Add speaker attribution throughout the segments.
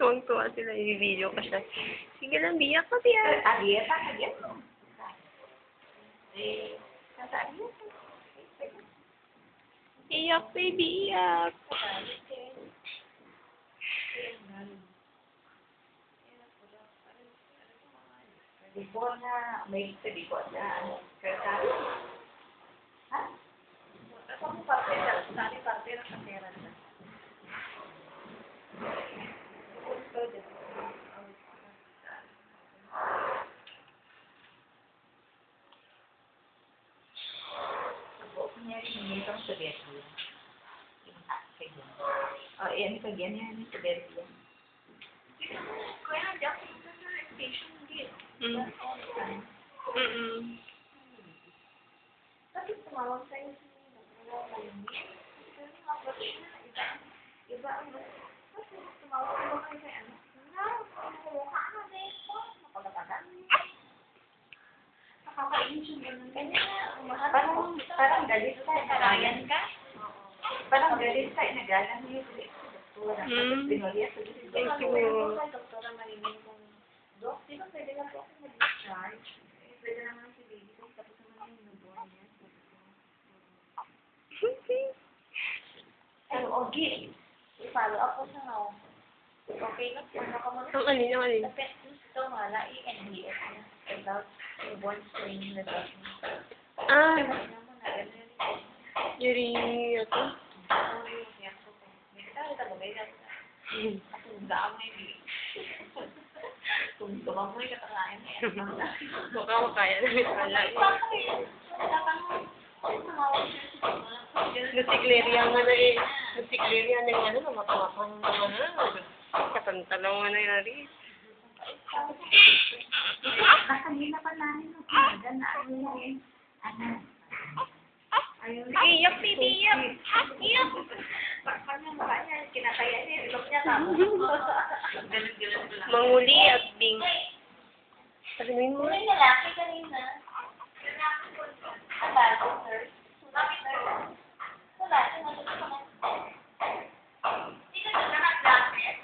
Speaker 1: Tuwang-tuwa sila, i-video ko siya. Sige lang, biyak ko, biyak.
Speaker 2: Agiat mo.
Speaker 1: Iyak, baby, iyak.
Speaker 2: Before na, may before na, kaya ha? Ako mo parte ng kamera na. Ini kan sebenarnya. Oh, ini bagiannya ini sebenarnya. Kaya ada station gitu. Tapi tumawag sa'yo si Malimit. Kasi mag-watch na, iba ang kasi tumawag ko kayo kay ano. Mukha na, Beso. Napagatagan. Nakakainis yung ganun. Parang galit ka, narayan ka. Parang galit ka, nagalang niyo. Pinuliya sa dito.
Speaker 1: Thank you.
Speaker 2: Doktora Malimit kung Dok, di ba pwede na po ako mag-discharge? Pwede naman si baby kasi tapos naman yung newborn niya. Pero, Ogie, i-follow up ko siya nga. Okay na, ano ka muna?
Speaker 1: Ang alin.
Speaker 2: Sa pet news ito, wala, i-NDS niya. Without newborn screening na dot.
Speaker 1: Ah,
Speaker 2: Ano mo na,
Speaker 1: yuri, ito.
Speaker 2: Kung tumamoy ka talaga
Speaker 1: Mukha mo kaya na wala. Lusikleria nga na eh. Lusikleria na yung ano, namatapang naman na. Katantalaw nga na yung rin.
Speaker 2: Kanina pa namin nagpinagan na
Speaker 1: Iyak, baby, iyak.
Speaker 2: Iyak! Parang yung mukha niya, kinakaya niya, ilok niya ka.
Speaker 1: Manguli at bing. Sabihin mo.
Speaker 2: May lalaki kanina. Wala, nurse. Bakit nurse? Wala, nandito ka na. Hindi ka na nag-glasses?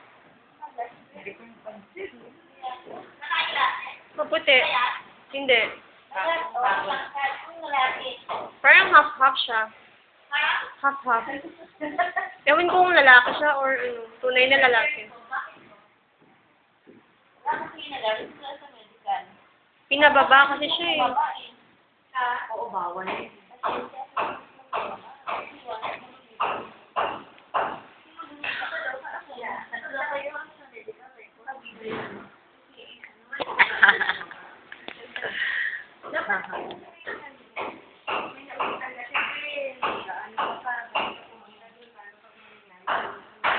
Speaker 2: Hindi ko yung pansin. Naka-glasses?
Speaker 1: Maputi. Hindi.
Speaker 2: Ang lalaki.
Speaker 1: Parang half-half siya. Half-half. Ewan ko kung lalaki siya or ano, tunay na lalaki.
Speaker 2: Bakit pinalaro sila sa medical?
Speaker 1: Pinababa kasi siya eh.
Speaker 2: Oo, bawal.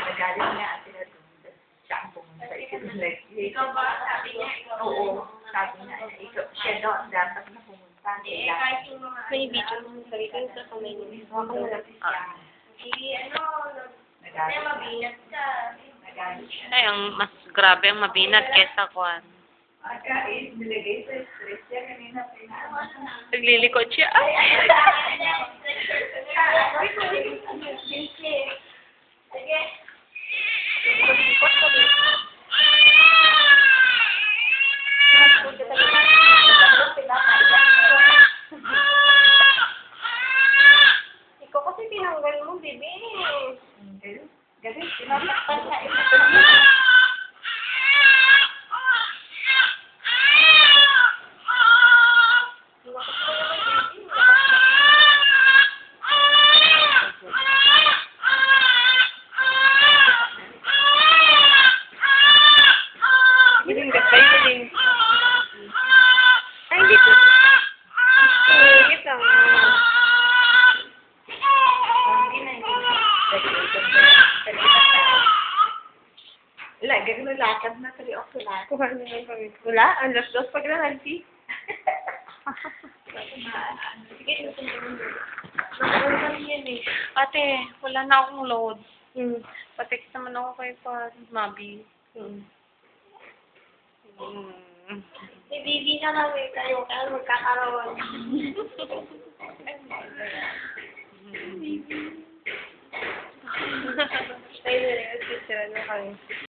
Speaker 2: Nagalit niya at pinatunda. Siya ang pumunta. Ikaw ba? Sabi niya, ikaw. Oo. Sabi niya, ikaw. Siya daw ang dapat na pumunta.
Speaker 1: May video ng sarili sa kamay niya.
Speaker 2: Nagalit mabinat ka. Nagalit siya.
Speaker 3: Ay, ang mas grabe ang mabinat kesa kuan.
Speaker 2: Akain, nilagay sa stress niya kanina.
Speaker 1: Naglilikod siya. Ay!
Speaker 2: Sige.
Speaker 1: Ikaw kasi tinanggal mo, baby.
Speaker 2: Gabi, tinatapal na ito.
Speaker 1: Galing, gabay, galing. Ay, hindi ko. Ingit lang.
Speaker 2: Wala, gano'n lakad na. Pero okay lang.
Speaker 1: Kuha na lang kami. Wala? Ang dos pag na, auntie.
Speaker 2: Sige, susunod mo.
Speaker 1: Nakawal kami yan eh.
Speaker 3: Ate, wala na akong load.
Speaker 1: Patext naman ako kay Mabi.
Speaker 2: Bibi na lang eh, kayo magkakaroon.
Speaker 1: Tayo na rin, sister, ano kami.